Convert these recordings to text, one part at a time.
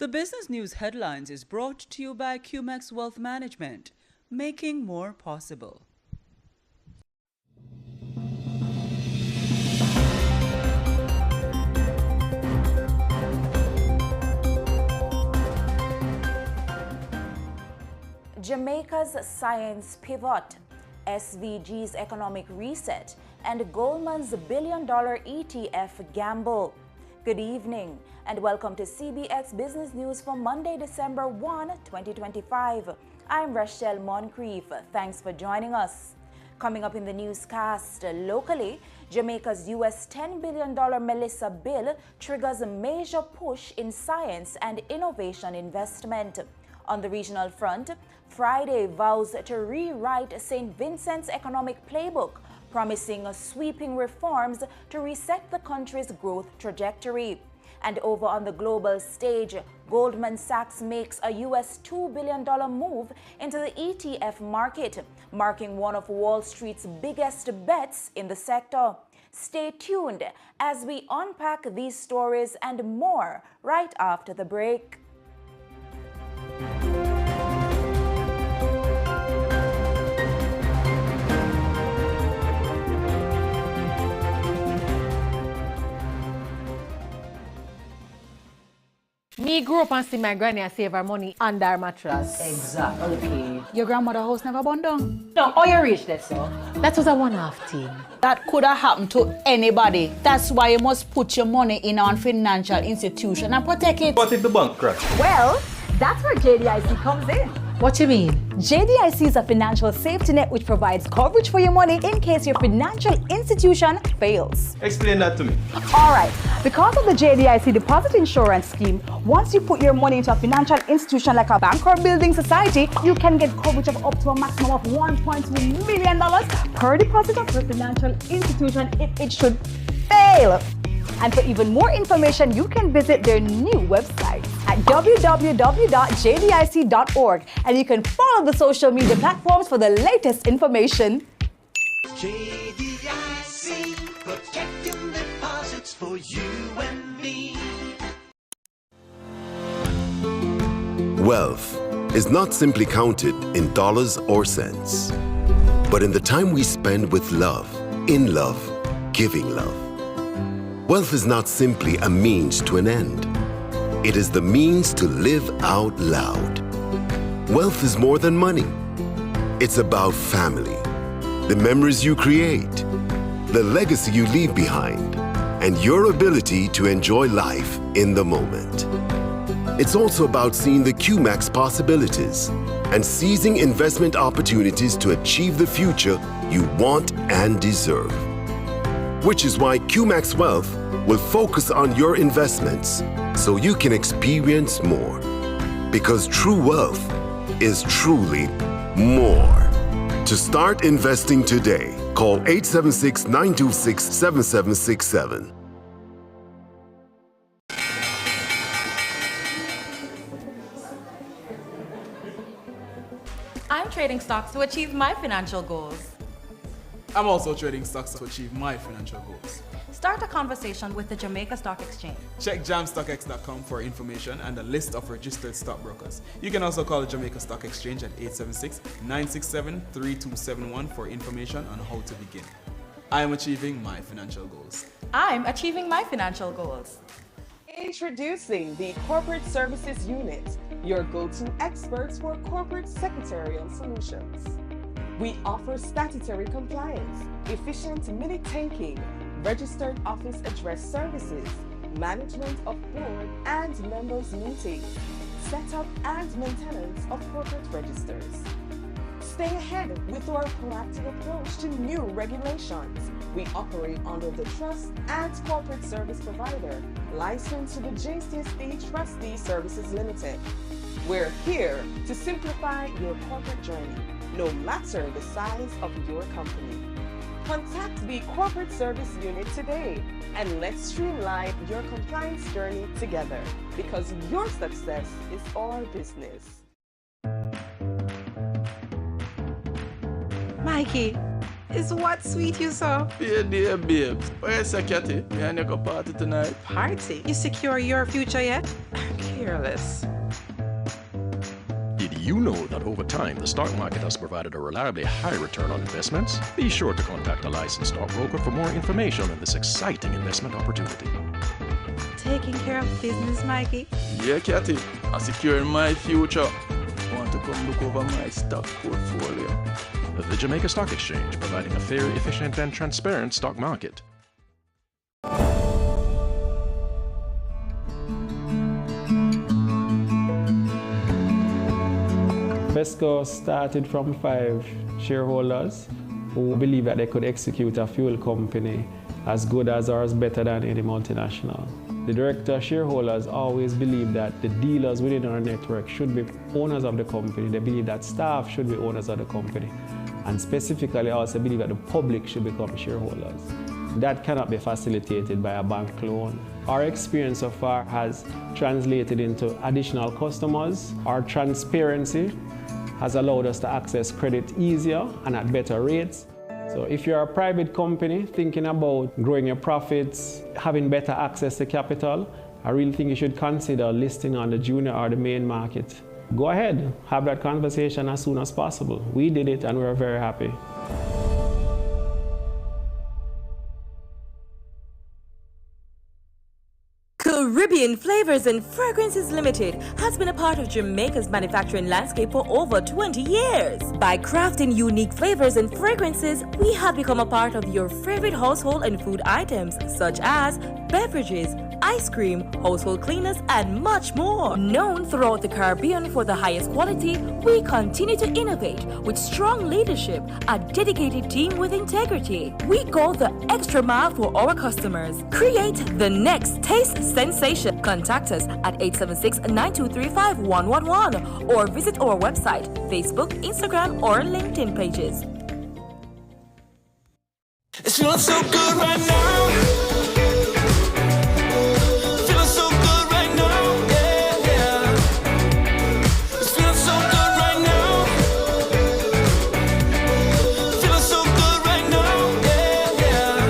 The Business News Headlines is brought to you by CBX Wealth Management, making more possible. Jamaica's science pivot, SVG's economic reset, and Goldman's billion-dollar ETF gamble. Good evening and welcome to CBX Business News for Monday, December 1, 2025. I'm Rochelle Moncrief. Thanks for joining us. Coming up in the newscast, locally, Jamaica's US $10 billion Melissa bill triggers a major push in science and innovation investment. On the regional front, Friday vows to rewrite St. Vincent's economic playbook, promising sweeping reforms to reset the country's growth trajectory. And over on the global stage, Goldman Sachs makes a US $2 billion move into the ETF market, marking one of Wall Street's biggest bets in the sector. Stay tuned as we unpack these stories and more right after the break. Me grew up and see my granny save her money under her mattress. Exactly. Okay. Your grandmother's house never burned down? No, how you reach that, so? That was a one-off thing. That could have happened to anybody. That's why you must put your money in a financial institution and protect it. What if the bank crash? Well, that's where JDIC comes in. What you mean? JDIC is a financial safety net which provides coverage for your money in case your financial institution fails. Explain that to me. All right. Because of the JDIC deposit insurance scheme, once you put your money into a financial institution like a bank or building society, you can get coverage of up to a maximum of $1.2 million per deposit of your financial institution if it should fail. And for even more information, you can visit their new website at www.jdic.org, and you can follow the social media platforms for the latest information. JDIC, protecting deposits for you and me. Wealth is not simply counted in dollars or cents, but in the time we spend with love, in love, giving love. Wealth is not simply a means to an end. It is the means to live out loud. Wealth is more than money. It's about family, the memories you create, the legacy you leave behind, and your ability to enjoy life in the moment. It's also about seeing the QMAX possibilities and seizing investment opportunities to achieve the future you want and deserve. Which is why QMAX Wealth will focus on your investments so you can experience more. Because true wealth is truly more. To start investing today, call 876-926-7767. I'm trading stocks to achieve my financial goals. I'm also trading stocks to achieve my financial goals. Start a conversation with the Jamaica Stock Exchange. Check jamstockx.com for information and a list of registered stockbrokers. You can also call the Jamaica Stock Exchange at 876-967-3271 for information on how to begin. I am achieving my financial goals. I'm achieving my financial goals. Introducing the Corporate Services Unit, your go-to experts for corporate secretarial solutions. We offer statutory compliance, efficient minute taking, registered office address services, management of board and members meetings, setup and maintenance of corporate registers. Stay ahead with our proactive approach to new regulations. We operate under the Trust and Corporate Service Provider, licensed to the JCSD Trustee Services Limited. We're here to simplify your corporate journey, no matter the size of your company. Contact the Corporate Service Unit today and let's streamline your compliance journey together, because your success is our business. Mikey, is what sweet you saw? Yeah, dear babes. Where's Sakati? We are going to party tonight. Party? You secure your future yet? careless. Did you know that over time the stock market has provided a reliably high return on investments? Be sure to contact a licensed stockbroker for more information on this exciting investment opportunity. Taking care of business, Mikey? Yeah, Cathy. I'm securing my future. Want to come look over my stock portfolio? The Jamaica Stock Exchange, providing a fair, efficient, and transparent stock market. Vesco started from 5 shareholders who believed that they could execute a fuel company as good as or as better than any multinational. The director shareholders always believed that the dealers within our network should be owners of the company. They believe that staff should be owners of the company. And specifically also believe that the public should become shareholders. That cannot be facilitated by a bank loan. Our experience so far has translated into additional customers. Our transparency has allowed us to access credit easier and at better rates. So if you're a private company thinking about growing your profits, having better access to capital, I really think you should consider listing on the junior or the main market. Go ahead, have that conversation as soon as possible. We did it and we're very happy. Caribbean Flavors and Fragrances Limited has been a part of Jamaica's manufacturing landscape for over 20 years. By crafting unique flavors and fragrances, we have become a part of your favorite household and food items such as beverages, ice cream, household cleaners, and much more. Known throughout the Caribbean for the highest quality, we continue to innovate with strong leadership, a dedicated team with integrity. We go the extra mile for our customers. Create the next taste sensation. Contact us at 876-9235-111 or visit our website, Facebook, Instagram, or LinkedIn pages. It's feeling so good right now. Feeling so good right now. Yeah, yeah. It's feeling so good right now. Feeling so good right now. Yeah, yeah.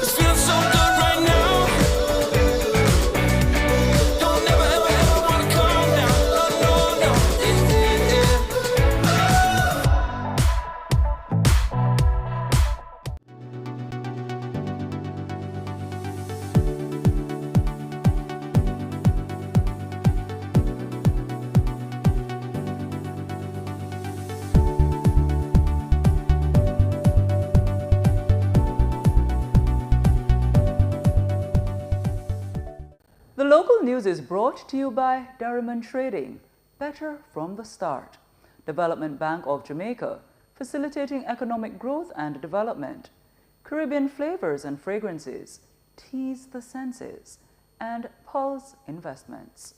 It's feeling so good right now. Don't never ever ever wanna calm down. No, no, no. The local news is brought to you by Darriman Trading, better from the start. Development Bank of Jamaica, facilitating economic growth and development. Caribbean Flavors and Fragrances, tease the senses. And Pulse Investments.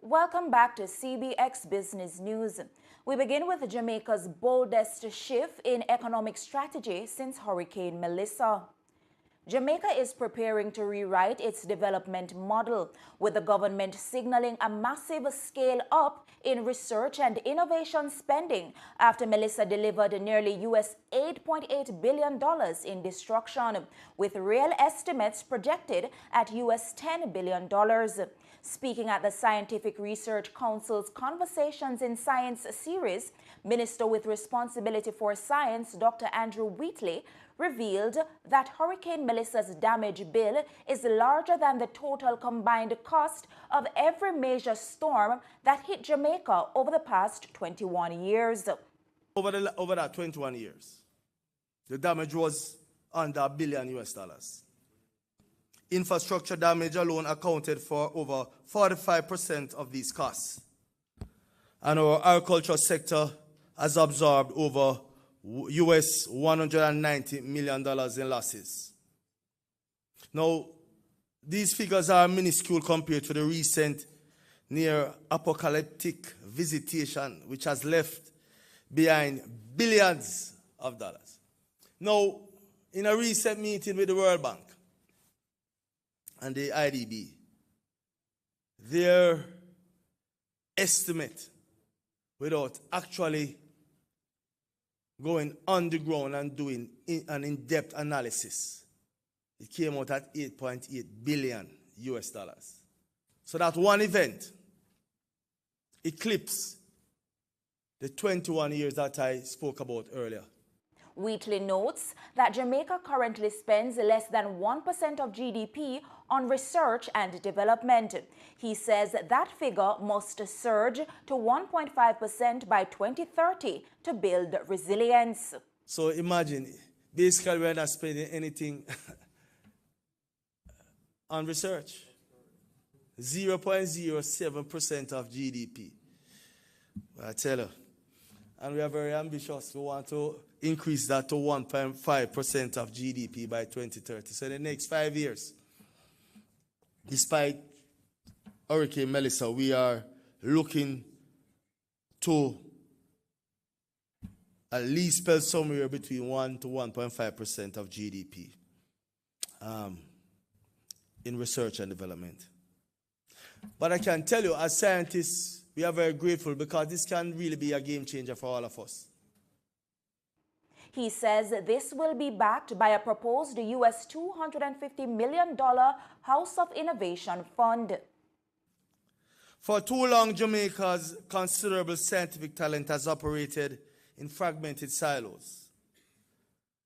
Welcome back to CBX Business News. We begin with Jamaica's boldest shift in economic strategy since Hurricane Melissa. Jamaica is preparing to rewrite its development model, with the government signaling a massive scale up in research and innovation spending after Melissa delivered nearly $8.8 billion in destruction, with real estimates projected at $10 billion. Speaking at the Scientific Research Council's Conversations in Science series, Minister with Responsibility for Science, Dr. Andrew Wheatley, revealed that Hurricane Melissa's damage bill is larger than the total combined cost of every major storm that hit Jamaica over the past 21 years. Over that 21 years, the damage was under $1 billion. Infrastructure damage alone accounted for over 45% of these costs. And our agriculture sector has absorbed over $190 million in losses. Now, these figures are minuscule compared to the recent near-apocalyptic visitation, which has left behind billions of dollars. Now, in a recent meeting with the World Bank, and the IDB, their estimate, without actually going on the ground and doing an in-depth analysis, it came out at 8.8 billion US dollars. So that one event eclipsed the 21 years that I spoke about earlier. Wheatley notes that Jamaica currently spends less than 1% of GDP on research and development. He says that figure must surge to 1.5% by 2030 to build resilience. So imagine, basically we're not spending anything on research. 0.07% of GDP. I tell you. And we are very ambitious. We want to increase that to 1.5% of GDP by 2030. So in the next 5 years, despite Hurricane Melissa, we are looking to at least spend somewhere between 1 to 1.5% of GDP in research and development. But I can tell you, as scientists, we are very grateful because this can really be a game changer for all of us. He says this will be backed by a proposed US $250 million House of Innovation Fund. For too long, Jamaica's considerable scientific talent has operated in fragmented silos.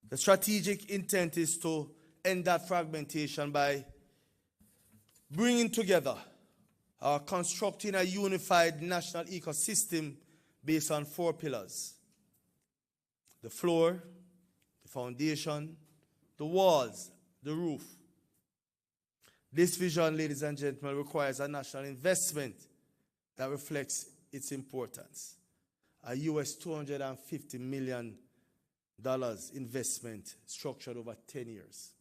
The strategic intent is to end that fragmentation by bringing together or constructing a unified national ecosystem based on 4 pillars: the floor, the foundation, the walls, the roof. This vision, ladies and gentlemen, requires a national investment that reflects its importance. A US $250 million investment structured over 10 years.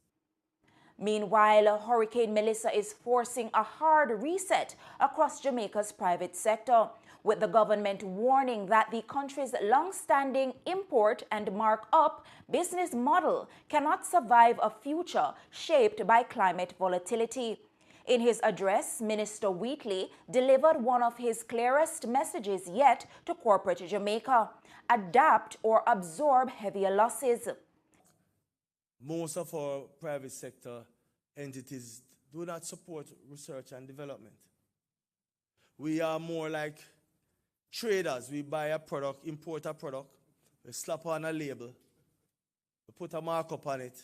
Meanwhile, Hurricane Melissa is forcing a hard reset across Jamaica's private sector, with the government warning that the country's long-standing import and markup business model cannot survive a future shaped by climate volatility. In his address, Minister Wheatley delivered one of his clearest messages yet to corporate Jamaica: adapt or absorb heavier losses. Most of our private sector entities do not support research and development. We are more like traders. We buy a product, import a product, we slap on a label, we put a markup on it,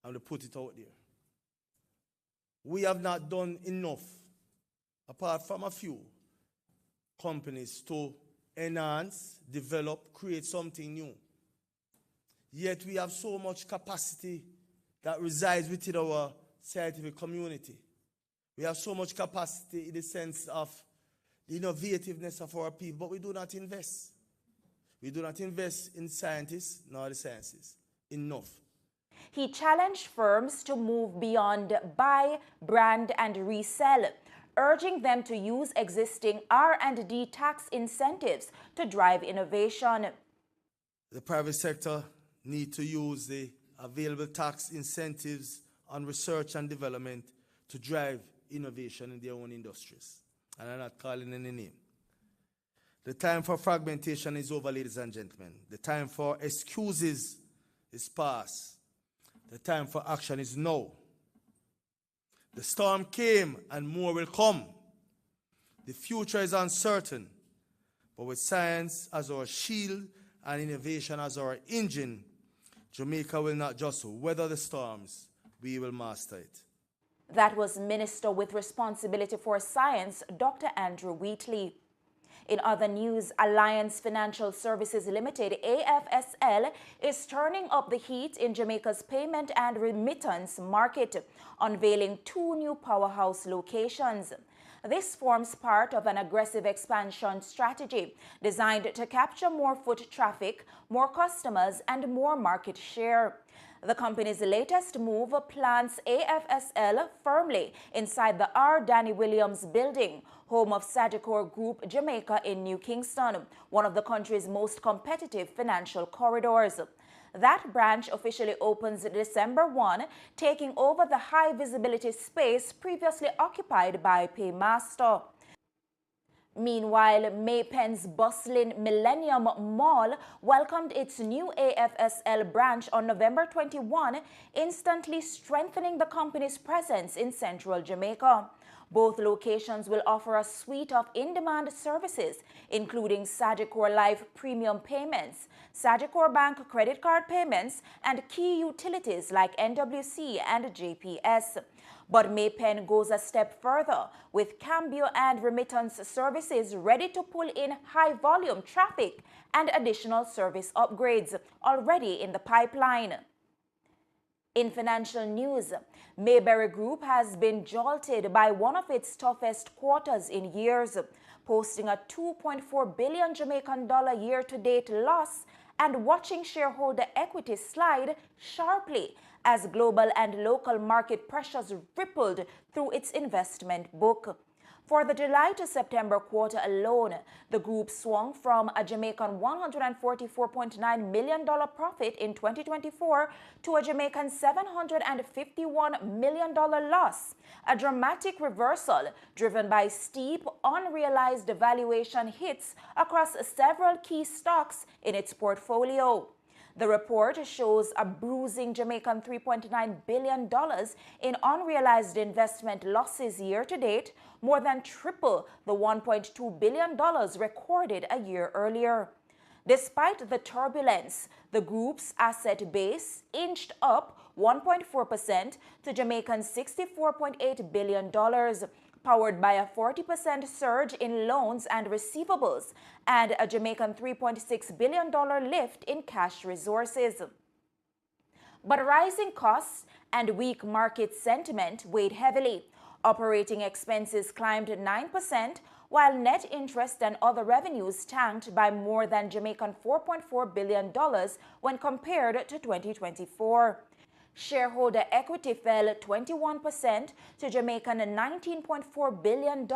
and we put it out there. We have not done enough, apart from a few companies, to enhance, develop, create something new. Yet we have so much capacity that resides within our scientific community. We have so much capacity in the sense of the innovativeness of our people, but we do not invest. We do not invest in scientists nor the sciences enough. He challenged firms to move beyond buy, brand, and resell, urging them to use existing R&D tax incentives to drive innovation. The private sector need to use the available tax incentives on research and development to drive innovation in their own industries. And I'm not calling any name. The time for fragmentation is over, ladies and gentlemen. The time for excuses is past. The time for action is now. The storm came and more will come. The future is uncertain, but with science as our shield and innovation as our engine, Jamaica will not just weather the storms, we will master it. That was Minister with Responsibility for Science, Dr. Andrew Wheatley. In other news, Alliance Financial Services Limited, AFSL, is turning up the heat in Jamaica's payment and remittance market, unveiling 2 new powerhouse locations. This forms part of an aggressive expansion strategy designed to capture more foot traffic, more customers, and more market share. The company's latest move plants AFSL firmly inside the R. Danny Williams building, home of Sagicor Group Jamaica in New Kingston, one of the country's most competitive financial corridors. That branch officially opens December 1, taking over the high-visibility space previously occupied by Paymaster. Meanwhile, Maypen's bustling Millennium Mall welcomed its new AFSL branch on November 21, instantly strengthening the company's presence in central Jamaica. Both locations will offer a suite of in-demand services, including Sagicor Life premium payments, Sagicor Bank credit card payments, and key utilities like NWC and JPS. But Maypen goes a step further, with Cambio and remittance services ready to pull in high-volume traffic and additional service upgrades already in the pipeline. In financial news, Mayberry Group has been jolted by one of its toughest quarters in years, posting a 2.4 billion Jamaican dollar year-to-date loss and watching shareholder equity slide sharply as global and local market pressures rippled through its investment book. For the July to September quarter alone, the group swung from a Jamaican $144.9 million profit in 2024 to a Jamaican $751 million loss, a dramatic reversal driven by steep, unrealized valuation hits across several key stocks in its portfolio. The report shows a bruising Jamaican $3.9 billion in unrealized investment losses year-to-date, more than triple the $1.2 billion recorded a year earlier. Despite the turbulence, the group's asset base inched up 1.4% to Jamaican $64.8 billion, powered by a 40% surge in loans and receivables and a Jamaican $3.6 billion lift in cash resources. But rising costs and weak market sentiment weighed heavily. Operating expenses climbed 9%, while net interest and other revenues tanked by more than Jamaican $4.4 billion when compared to 2024. Shareholder equity fell 21% to Jamaican $19.4 billion,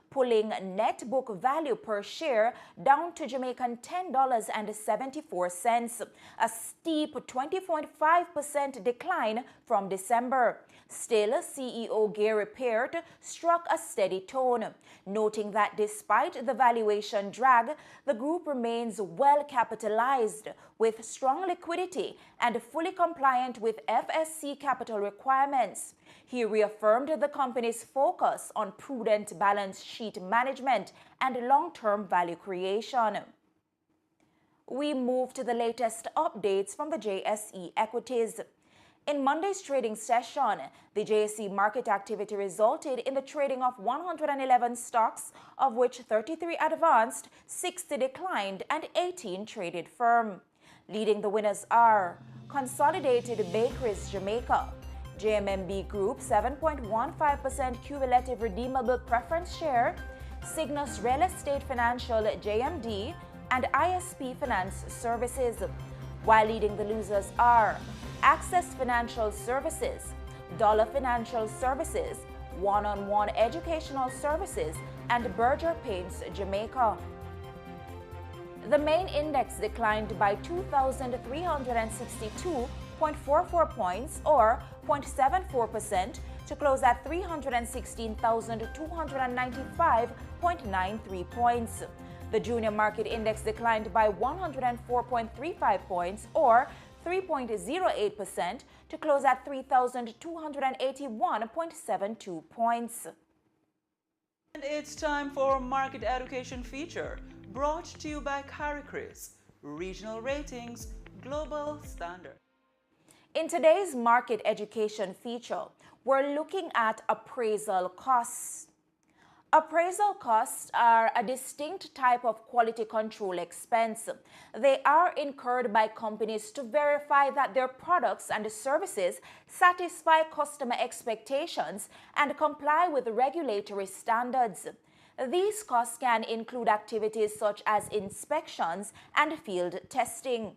pulling net book value per share down to Jamaican $10.74, a steep 20.5% decline from December. Still, CEO Gary Peart struck a steady tone, noting that despite the valuation drag, the group remains well capitalized with strong liquidity and fully compliant with FSC capital requirements. He reaffirmed the company's focus on prudent balance sheet management and long-term value creation. We move to the latest updates from the JSE equities. In Monday's trading session, the JSE market activity resulted in the trading of 111 stocks, of which 33 advanced, 60 declined, and 18 traded firm. Leading the winners are Consolidated Bakeries Jamaica, JMMB Group 7.15% cumulative redeemable preference share, Cygnus Real Estate Financial JMD, and ISP Finance Services. While leading the losers are Access Financial Services, Dollar Financial Services, One-on-One Educational Services, and Berger Paints Jamaica. The main index declined by 2,362.44 points or 0.74% to close at 316,295.93 points. The junior market index declined by 104.35 points or 3.08% to close at 3,281.72 points. And it's time for Market Education Feature, brought to you by Carrie Chris, Regional Ratings, Global Standard. In today's Market Education Feature, we're looking at appraisal costs. Appraisal costs are a distinct type of quality control expense. They are incurred by companies to verify that their products and services satisfy customer expectations and comply with regulatory standards. These costs can include activities such as inspections and field testing.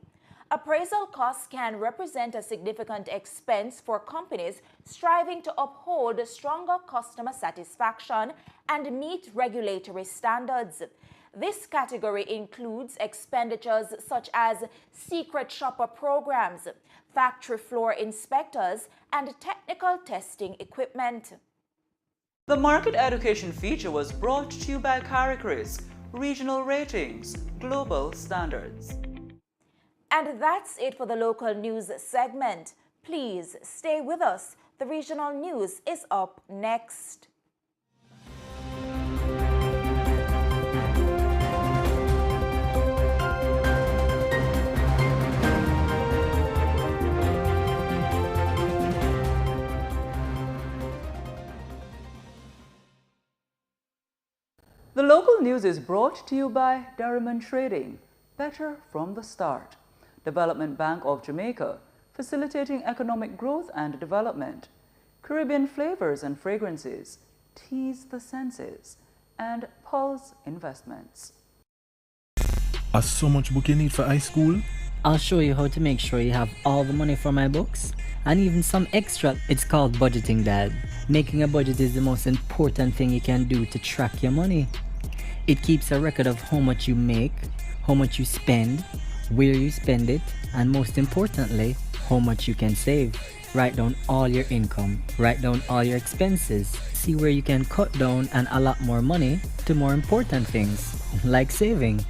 Appraisal costs can represent a significant expense for companies striving to uphold stronger customer satisfaction and meet regulatory standards. This category includes expenditures such as secret shopper programs, factory floor inspectors, and technical testing equipment. The market education feature was brought to you by CARICRIS, Regional Ratings, Global Standards. And that's it for the local news segment. Please stay with us. The regional news is up next. The local news is brought to you by Darriman Trading, better from the start. Development Bank of Jamaica, facilitating economic growth and development. Caribbean flavors and fragrances, tease the senses. And Pulse Investments. So much book you need for high school? I'll show you how to make sure you have all the money for my books and even some extra. It's called budgeting, Dad. Making a budget is the most important thing you can do to track your money. It keeps a record of how much you make, how much you spend, where you spend it, and most importantly, how much you can save. Write down all your income, write down all your expenses, see where you can cut down and allot more money to more important things, like saving.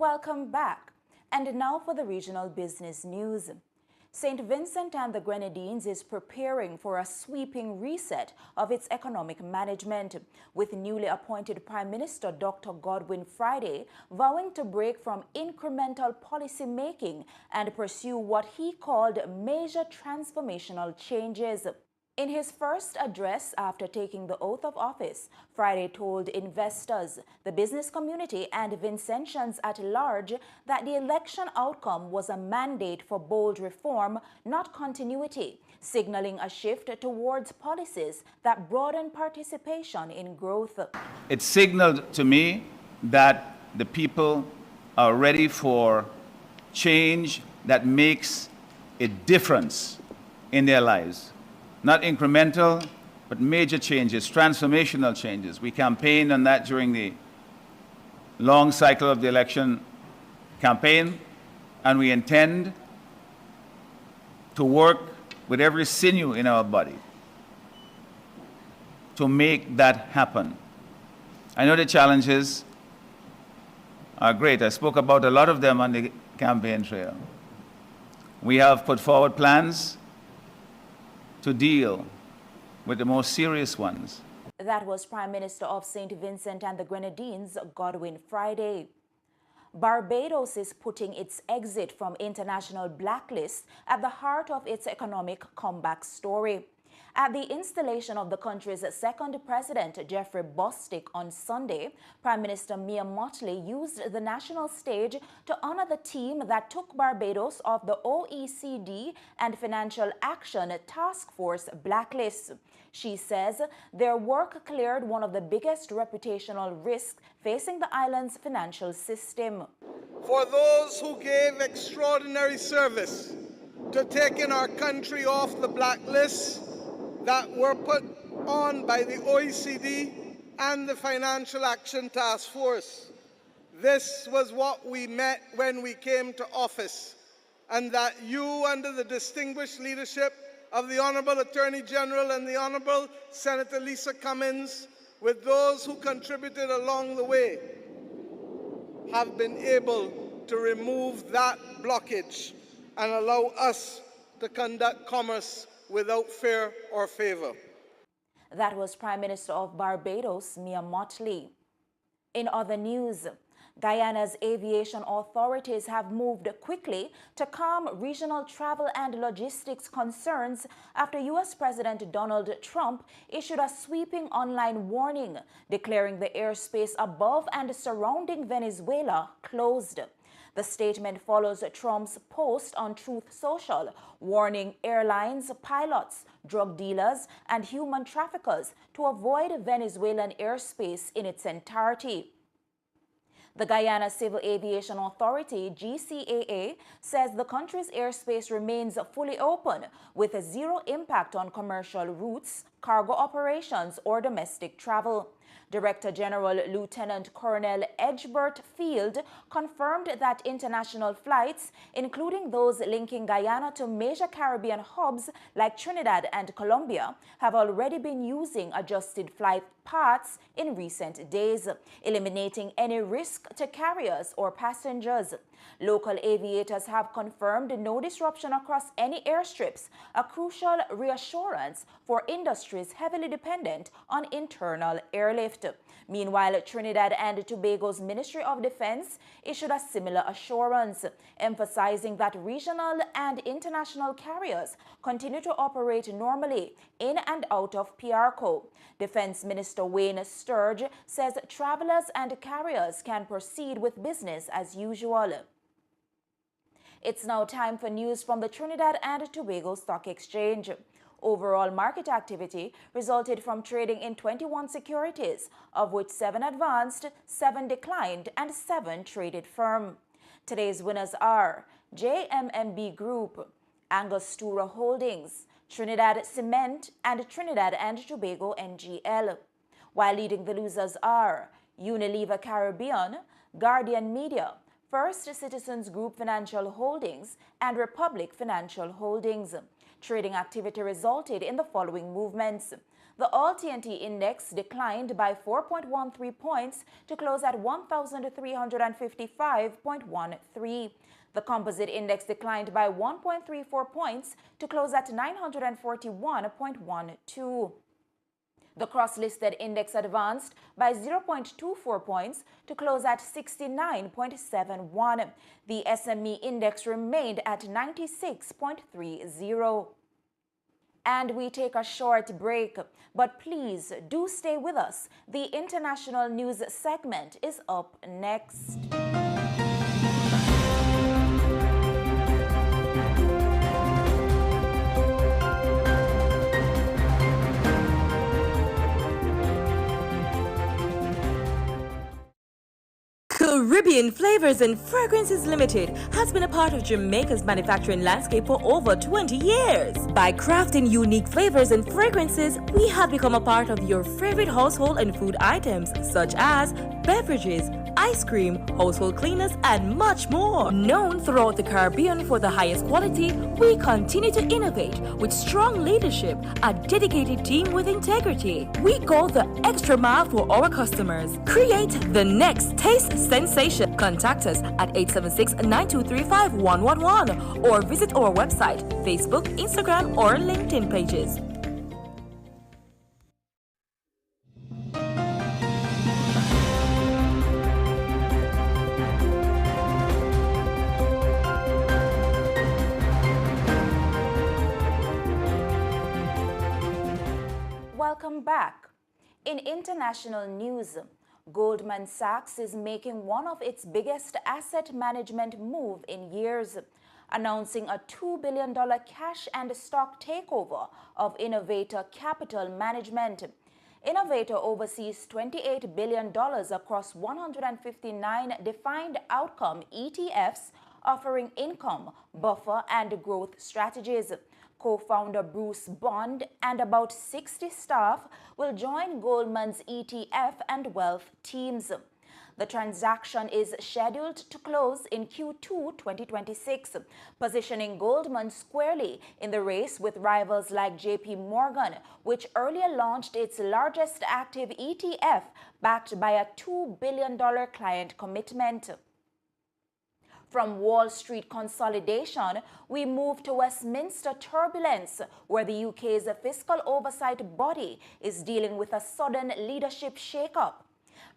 Welcome back. And now for the regional business news. St. Vincent and the Grenadines is preparing for a sweeping reset of its economic management, with newly appointed Prime Minister Dr. Godwin Friday vowing to break from incremental policy making and pursue what he called major transformational changes. In his first address after taking the oath of office, Friday told investors, the business community, and Vincentians at large that the election outcome was a mandate for bold reform, not continuity, signaling a shift towards policies that broaden participation in growth. It signaled to me that the people are ready for change that makes a difference in their lives. Not incremental, but major changes, transformational changes. We campaigned on that during the long cycle of the election campaign, and we intend to work with every sinew in our body to make that happen. I know the challenges are great. I spoke about a lot of them on the campaign trail. We have put forward plans to deal with the most serious ones. That was Prime Minister of St. Vincent and the Grenadines, Godwin Friday. Barbados is putting its exit from international blacklist at the heart of its economic comeback story. At the installation of the country's second president, Jeffrey Bostic, on Sunday, Prime Minister Mia Mottley used the national stage to honor the team that took Barbados off the OECD and Financial Action Task Force blacklist. She says their work cleared one of the biggest reputational risks facing the island's financial system. For those who gave extraordinary service to taking our country off the blacklist that were put on by the OECD and the Financial Action Task Force. This was what we met when we came to office, and that you, under the distinguished leadership of the Honourable Attorney General and the Honourable Senator Lisa Cummins, with those who contributed along the way, have been able to remove that blockage and allow us to conduct commerce without fear or favor. That was Prime Minister of Barbados, Mia Mottley. In other news, Guyana's aviation authorities have moved quickly to calm regional travel and logistics concerns after U.S. President Donald Trump issued a sweeping online warning declaring the airspace above and surrounding Venezuela closed. The statement follows Trump's post on Truth Social, warning airlines, pilots, drug dealers, and human traffickers to avoid Venezuelan airspace in its entirety. The Guyana Civil Aviation Authority, GCAA, says the country's airspace remains fully open with zero impact on commercial routes, cargo operations, or domestic travel. Director General Lieutenant Colonel Edgebert Field confirmed that international flights, including those linking Guyana to major Caribbean hubs like Trinidad and Colombia, have already been using adjusted flight paths in recent days, eliminating any risk to carriers or passengers. Local aviators have confirmed no disruption across any airstrips, a crucial reassurance for industries heavily dependent on internal airlift. Meanwhile, Trinidad and Tobago's Ministry of Defense issued a similar assurance, emphasizing that regional and international carriers continue to operate normally in and out of PRCO. Defense Minister Wayne Sturge says travelers and carriers can proceed with business as usual. It's now time for news from the Trinidad and Tobago Stock Exchange. Overall market activity resulted from trading in 21 securities, of which 7 advanced, 7 declined, and 7 traded firm. Today's winners are JMMB Group, Angostura Holdings, Trinidad Cement, and Trinidad and Tobago NGL. While leading the losers are Unilever Caribbean, Guardian Media, First Citizens Group Financial Holdings, and Republic Financial Holdings. Trading activity resulted in the following movements. The All-TNT Index declined by 4.13 points to close at 1,355.13. The Composite Index declined by 1.34 points to close at 941.12. The cross-listed index advanced by 0.24 points to close at 69.71. The SME index remained at 96.30. And we take a short break, but please do stay with us. The international news segment is up next. Caribbean Flavors and Fragrances Limited has been a part of Jamaica's manufacturing landscape for over 20 years. By crafting unique flavors and fragrances, we have become a part of your favorite household and food items such as beverages, ice cream, household cleaners, and much more. Known throughout the Caribbean for the highest quality, we continue to innovate with strong leadership, a dedicated team with integrity. We go the extra mile for our customers. Create the next taste sensation. Contact us at 876-9235-111 or visit our website, Facebook, Instagram, or LinkedIn pages. Welcome back. In international news, Goldman Sachs is making one of its biggest asset management move in years, announcing a $2 billion cash and stock takeover of Innovator Capital Management. Innovator oversees $28 billion across 159 defined outcome ETFs, offering income, buffer, and growth strategies. Co-founder Bruce Bond and about 60 staff will join Goldman's ETF and wealth teams. The transaction is scheduled to close in Q2 2026, positioning Goldman squarely in the race with rivals like JP Morgan, which earlier launched its largest active ETF backed by a $2 billion client commitment. From Wall Street consolidation, we move to Westminster turbulence, where the UK's fiscal oversight body is dealing with a sudden leadership shakeup.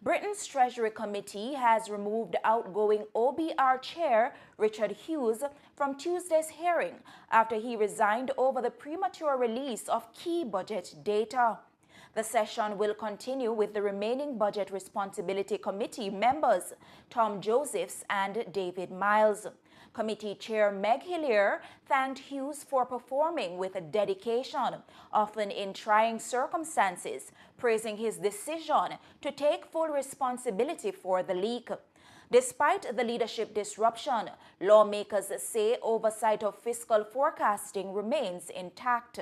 Britain's Treasury Committee has removed outgoing OBR chair Richard Hughes from Tuesday's hearing after he resigned over the premature release of key budget data. The session will continue with the remaining Budget Responsibility Committee members, Tom Josephs and David Miles. Committee Chair Meg Hillier thanked Hughes for performing with dedication, often in trying circumstances, praising his decision to take full responsibility for the leak. Despite the leadership disruption, lawmakers say oversight of fiscal forecasting remains intact.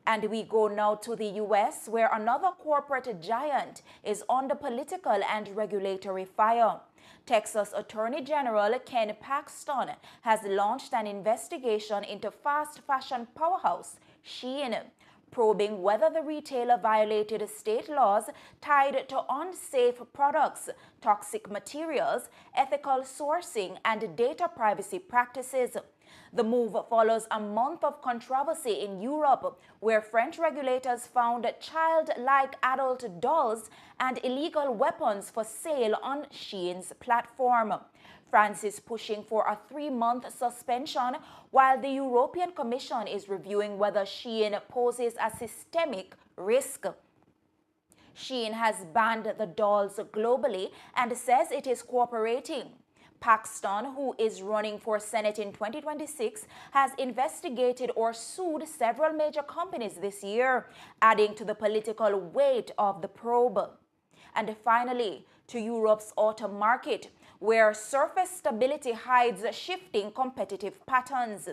And we go now to the U.S., where another corporate giant is under political and regulatory fire. Texas Attorney General Ken Paxton has launched an investigation into fast fashion powerhouse Shein, probing whether the retailer violated state laws tied to unsafe products, toxic materials, ethical sourcing, and data privacy practices. The move follows a month of controversy in Europe, where French regulators found childlike adult dolls and illegal weapons for sale on Shein's platform. France is pushing for a 3-month suspension, while the European Commission is reviewing whether Shein poses a systemic risk. Shein has banned the dolls globally and says it is cooperating. Paxton, who is running for Senate in 2026, has investigated or sued several major companies this year, adding to the political weight of the probe. And finally, to Europe's auto market, where surface stability hides shifting competitive patterns.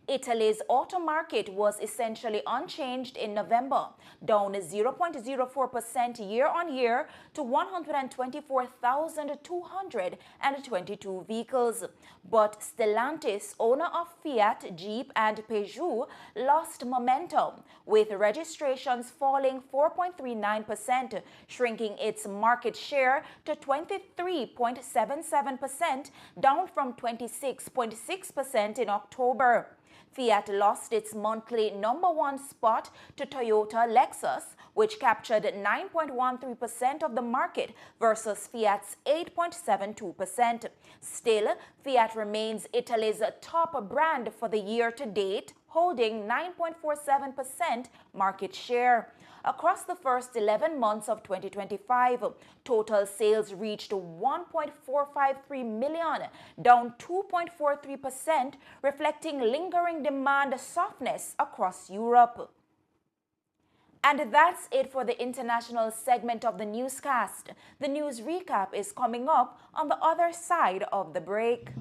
Italy's auto market was essentially unchanged in November, down 0.04% year-on-year to 124,222 vehicles. But Stellantis, owner of Fiat, Jeep, and Peugeot, lost momentum, with registrations falling 4.39%, shrinking its market share to 23.77%, down from 26.6% in October. Fiat lost its monthly #1 spot to Toyota Lexus, which captured 9.13% of the market versus Fiat's 8.72%. Still, Fiat remains Italy's top brand for the year to date, holding 9.47% market share. Across the first 11 months of 2025, total sales reached 1.453 million, down 2.43%, reflecting lingering demand softness across Europe. And that's it for the international segment of the newscast. The news recap is coming up on the other side of the break.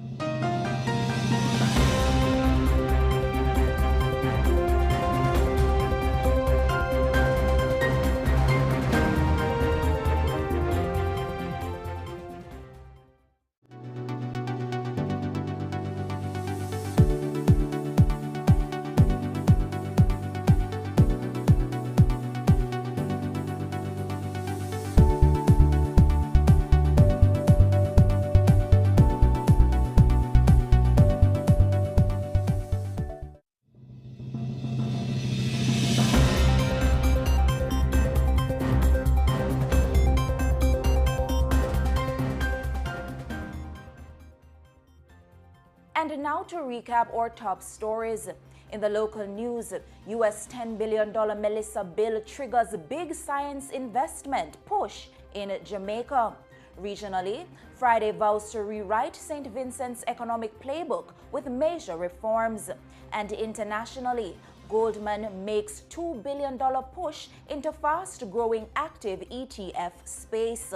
And now to recap our top stories. In the local news, U.S. $10 billion Melissa bill triggers big science investment push in Jamaica. Regionally, Friday vows to rewrite St. Vincent's economic playbook with major reforms. And internationally, Goldman makes $2 billion push into fast-growing active ETF space.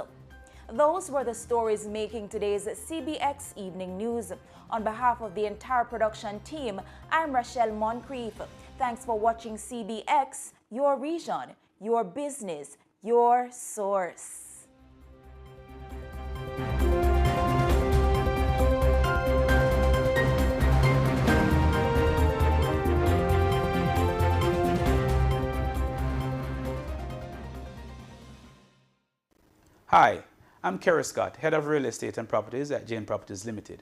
Those were the stories making today's CBX Evening News. On behalf of the entire production team, I'm Rochelle Moncrief. Thanks for watching CBX, your region, your business, your source. Hi, I'm Kerry Scott, Head of Real Estate and Properties at Jane Properties Limited.